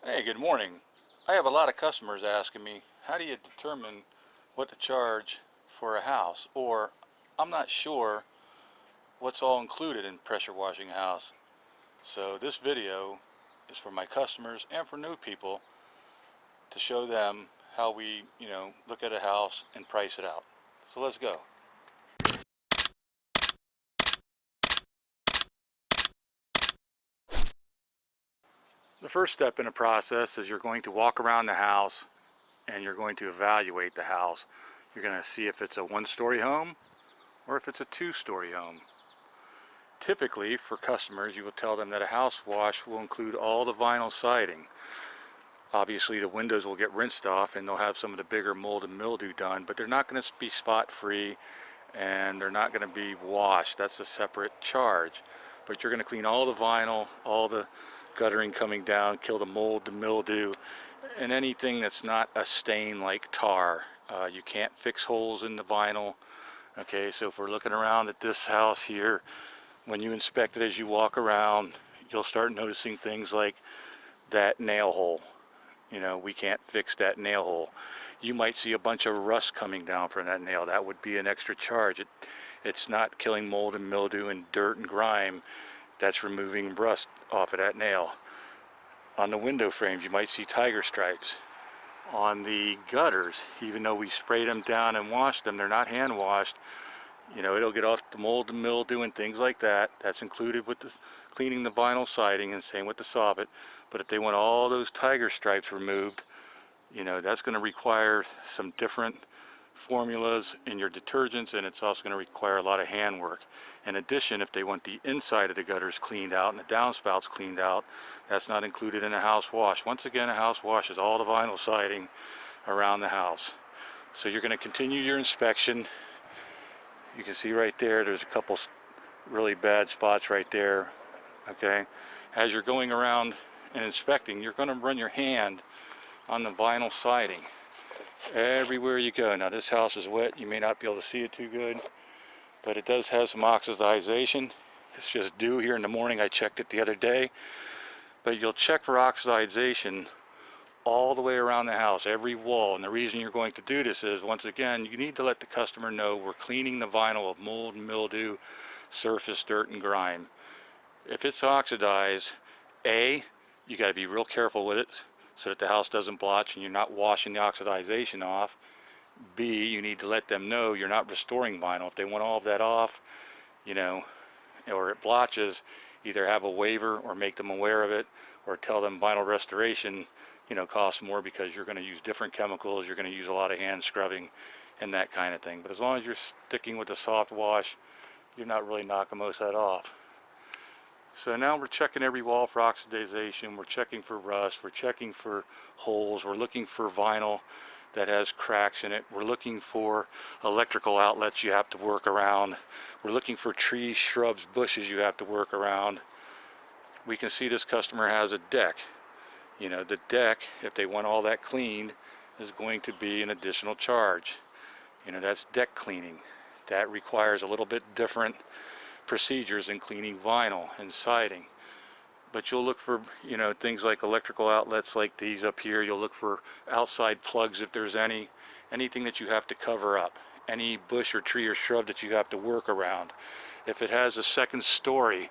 Hey, good morning. I have a lot of customers asking me, how do you determine what to charge for a house? Or, I'm not sure what's all included in pressure washing a house. So this video is for my customers and for new people to show them how we, look at a house and price it out. So let's go. The first step in the process is you're going to walk around the house and you're going to evaluate the house. You're going to see if it's a one-story home or if it's a two-story home. Typically, for customers, you will tell them that a house wash will include all the vinyl siding. Obviously, the windows will get rinsed off and they'll have some of the bigger mold and mildew done, but they're not going to be spot-free and they're not going to be washed. That's a separate charge. But you're going to clean all the vinyl, all the guttering coming down, kill the mold, the mildew, and anything that's not a stain like tar. You can't fix holes in the vinyl. Okay, so if we're looking around at this house here, when you inspect it as you walk around, you'll start noticing things like that nail hole. We can't fix that nail hole. You might see a bunch of rust coming down from that nail. That would be an extra charge. It's not killing mold and mildew and dirt and grime. That's removing rust off of that nail. On the window frames, you might see tiger stripes. On the gutters, even though we sprayed them down and washed them, they're not hand washed. It'll get off the mold and mildew and things like that. That's included with the cleaning the vinyl siding and same with the soffit. But if they want all those tiger stripes removed, that's going to require some different formulas in your detergents, and it's also going to require a lot of hand work. In addition, if they want the inside of the gutters cleaned out and the downspouts cleaned out, that's not included in a house wash. Once again, a house wash is all the vinyl siding around the house. So you're going to continue your inspection. You can see right there, there's a couple really bad spots right there. Okay, as you're going around and inspecting, you're going to run your hand on the vinyl siding everywhere you go. Now this house is wet, you may not be able to see it too good, but it does have some oxidization. It's just due here in the morning. I checked it the other day. But you'll check for oxidization all the way around the house, every wall. And the reason you're going to do this is, once again, you need to let the customer know we're cleaning the vinyl of mold and mildew, surface dirt and grime. If it's oxidized, A, you got to be real careful with it so that the house doesn't blotch and you're not washing the oxidization off. B, you need to let them know you're not restoring vinyl. If they want all of that off, or it blotches, either have a waiver or make them aware of it, or tell them vinyl restoration, costs more because you're going to use different chemicals, you're going to use a lot of hand scrubbing and that kind of thing. But as long as you're sticking with the soft wash, you're not really knocking most of that off. So now we're checking every wall for oxidization, we're checking for rust, we're checking for holes, we're looking for vinyl that has cracks in it, we're looking for electrical outlets you have to work around, we're looking for trees, shrubs, bushes you have to work around. We can see this customer has a deck. The deck, if they want all that cleaned, is going to be an additional charge. That's deck cleaning. That requires a little bit different procedures in cleaning vinyl and siding. But you'll look for, things like electrical outlets like these up here. You'll look for outside plugs if there's anything that you have to cover up, any bush or tree or shrub that you have to work around. If it has a second story,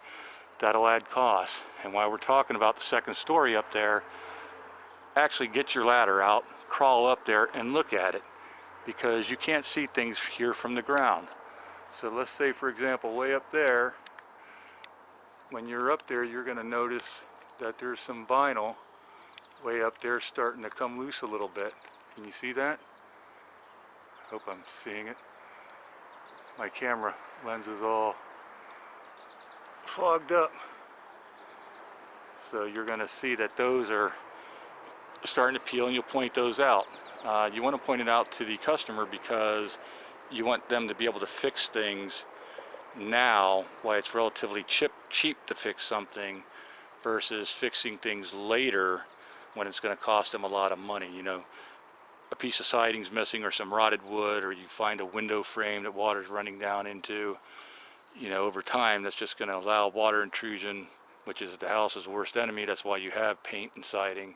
that'll add cost. And while we're talking about the second story up there, actually get your ladder out, crawl up there and look at it, because you can't see things here from the ground. So let's say, for example, way up there, when you're up there, you're going to notice that there's some vinyl way up there starting to come loose a little bit. Can you see that? Hope I'm seeing it. My camera lens is all fogged up. So you're going to see that those are starting to peel, and you'll point those out. You want to point it out to the customer because you want them to be able to fix things now while it's relatively cheap to fix something, versus fixing things later when it's going to cost them a lot of money. A piece of siding's missing or some rotted wood, or you find a window frame that water's running down into, over time that's just going to allow water intrusion, which is the house's worst enemy. That's why you have paint and siding.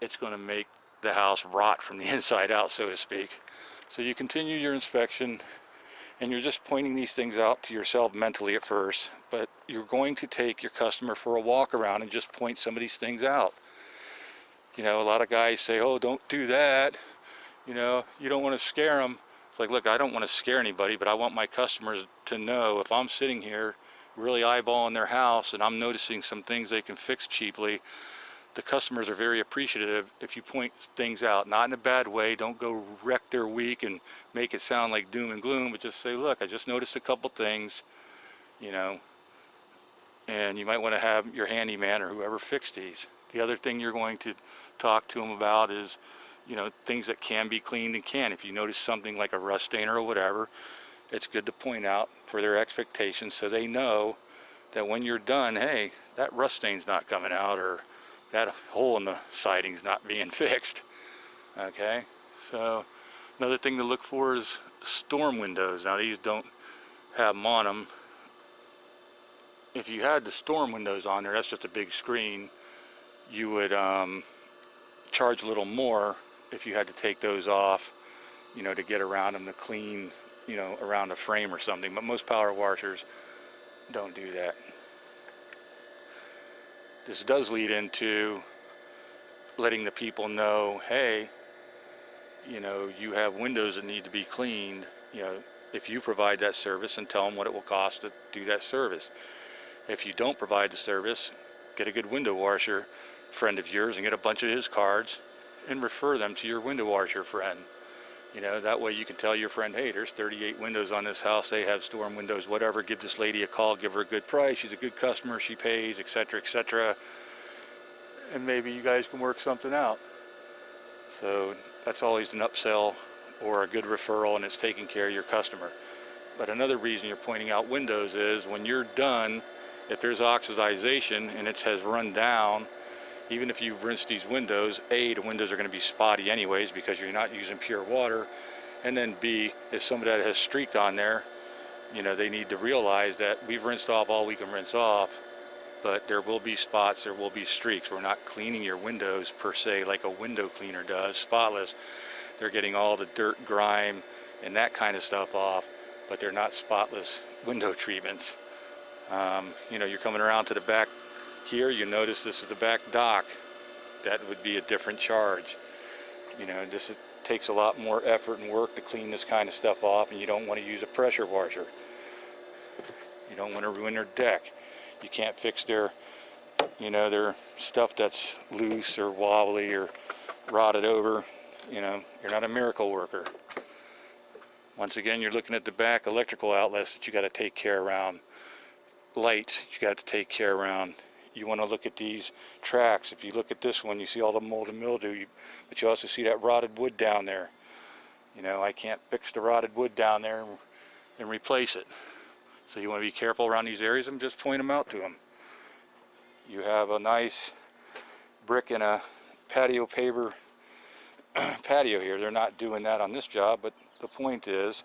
it's going to make the house rot from the inside out, so to speak. So you continue your inspection, and you're just pointing these things out to yourself mentally at first, but you're going to take your customer for a walk around and just point some of these things out. You know, a lot of guys say, oh, don't do that. You know, you don't want to scare them. It's like, look, I don't want to scare anybody, but I want my customers to know if I'm sitting here really eyeballing their house and I'm noticing some things they can fix cheaply, the customers are very appreciative if you point things out, not in a bad way. Don't go wreck their week and make it sound like doom and gloom, but just say, look, I just noticed a couple things, you know, and you might want to have your handyman or whoever fix these. The other thing you're going to talk to them about is, you know, things that can be cleaned and can. If you notice something like a rust stain or whatever, it's good to point out for their expectations so they know that when you're done, hey, that rust stain's not coming out, or that hole in the siding's not being fixed. Okay, so another thing to look for is storm windows. Now these don't have them on them. If you had the storm windows on there, that's just a big screen, you would charge a little more if you had to take those off, you know, to get around them, to clean, you know, around a frame or something. But most power washers don't do that. This does lead into letting the people know, hey, you know, you have windows that need to be cleaned. You know, if you provide that service, and tell them what it will cost to do that service. If you don't provide the service, get a good window washer friend of yours and get a bunch of his cards and refer them to your window washer friend. You know, that way you can tell your friend, hey, there's 38 windows on this house, they have storm windows, whatever, give this lady a call, give her a good price, she's a good customer, she pays, etc., etc. And maybe you guys can work something out. So that's always an upsell or a good referral, and it's taking care of your customer. But another reason you're pointing out windows is when you're done, if there's oxidization and it has run down, even if you've rinsed these windows, A, the windows are going to be spotty anyways because you're not using pure water, and then B, if somebody that has streaked on there, you know, they need to realize that we've rinsed off all we can rinse off, but there will be spots, there will be streaks. We're not cleaning your windows per se like a window cleaner does, spotless. They're getting all the dirt, grime, and that kind of stuff off, but they're not spotless window treatments. You know, you're coming around to the back here, you notice this is the back dock. That would be a different charge. You know, this takes a lot more effort and work to clean this kind of stuff off, and you don't want to use a pressure washer. You don't want to ruin their deck. You can't fix their, you know, their stuff that's loose or wobbly or rotted over. You know, you're not a miracle worker. Once again, you're looking at the back electrical outlets that you got to take care around. Lights you got to take care around. You want to look at these tracks. If you look at this one, you see all the mold and mildew, but you also see that rotted wood down there. You know, I can't fix the rotted wood down there and replace it. So you want to be careful around these areas and just point them out to them. You have a nice brick and a patio paver patio here. They're not doing that on this job, but the point is,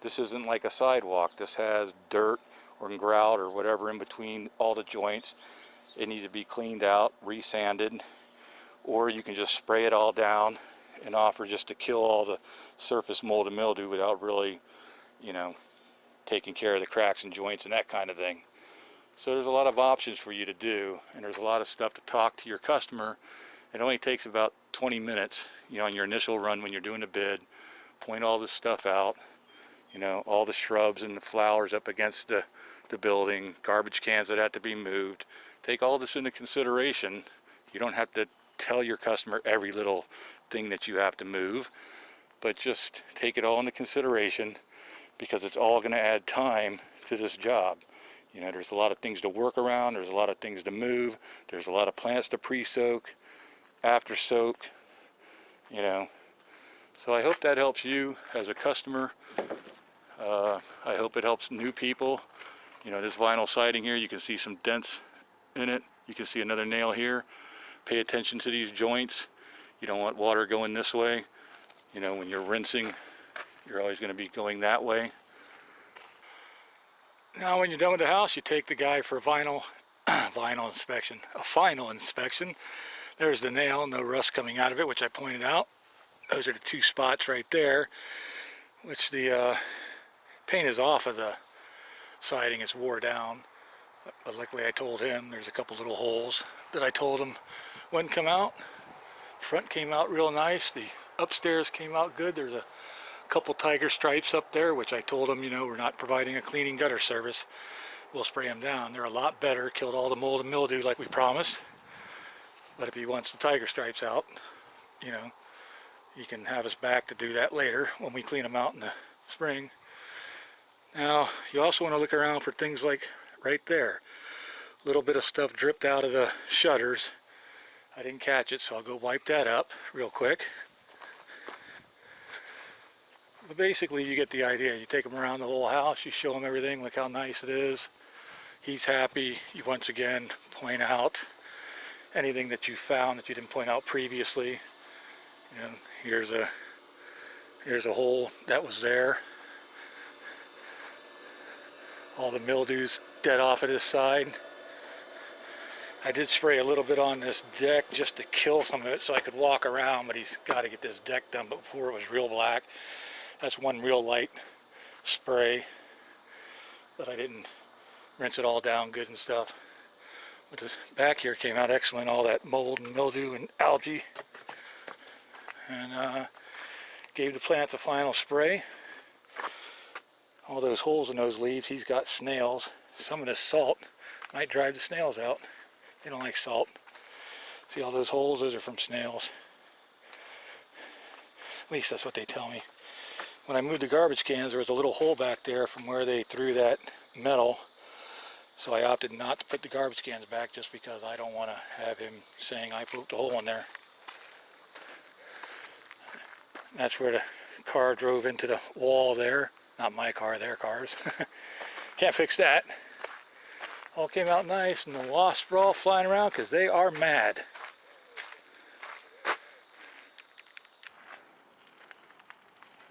this isn't like a sidewalk. This has dirt or grout or whatever in between all the joints. It needs to be cleaned out, resanded, or you can just spray it all down and offer just to kill all the surface mold and mildew without really, you know, taking care of the cracks and joints and that kind of thing. So there's a lot of options for you to do, and there's a lot of stuff to talk to your customer. It only takes about 20 minutes, you know, on your initial run when you're doing a bid. Point all this stuff out, you know, all the shrubs and the flowers up against the building, garbage cans that have to be moved. Take all this into consideration. You don't have to tell your customer every little thing that you have to move, but just take it all into consideration, because it's all going to add time to this job. You know, there's a lot of things to work around, there's a lot of things to move, there's a lot of plants to pre-soak, after soak, you know. So I hope that helps you as a customer. I hope it helps new people. You know, this vinyl siding here, you can see some dents in it. You can see another nail here. Pay attention to these joints. You don't want water going this way. You know, when you're rinsing, you're always going to be going that way. Now when you're done with the house, you take the guy for a final inspection. There's the nail, no rust coming out of it, which I pointed out. Those are the two spots right there, which the paint is off of the siding. It's wore down. But luckily I told him there's a couple little holes that I told him wouldn't come out. Front came out real nice. The upstairs came out good. There's a couple tiger stripes up there, which I told him, you know, we're not providing a cleaning gutter service. We'll spray them down. They're a lot better. Killed all the mold and mildew like we promised. But if he wants the tiger stripes out, you know, he can have us back to do that later when we clean them out in the spring. Now, you also want to look around for things like right there. A little bit of stuff dripped out of the shutters. I didn't catch it, so I'll go wipe that up real quick. But basically, you get the idea. You take him around the whole house, you show him everything, look how nice it is. He's happy. You once again point out anything that you found that you didn't point out previously. And here's a hole that was there. All the mildew's dead off of this side. I did spray a little bit on this deck just to kill some of it so I could walk around, but he's got to get this deck done before it was real black. That's one real light spray, but I didn't rinse it all down good and stuff. But the back here came out excellent, all that mold and mildew and algae. And gave the plants a final spray. All those holes in those leaves, he's got snails. Some of this salt might drive the snails out. They don't like salt. See all those holes? Those are from snails. At least that's what they tell me. When I moved the garbage cans, there was a little hole back there from where they threw that metal. So I opted not to put the garbage cans back just because I don't want to have him saying I poked a hole in there. And that's where the car drove into the wall there. Not my car, their cars. Can't fix that. All came out nice, and the wasps are all flying around because they are mad.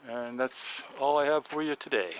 And that's all I have for you today.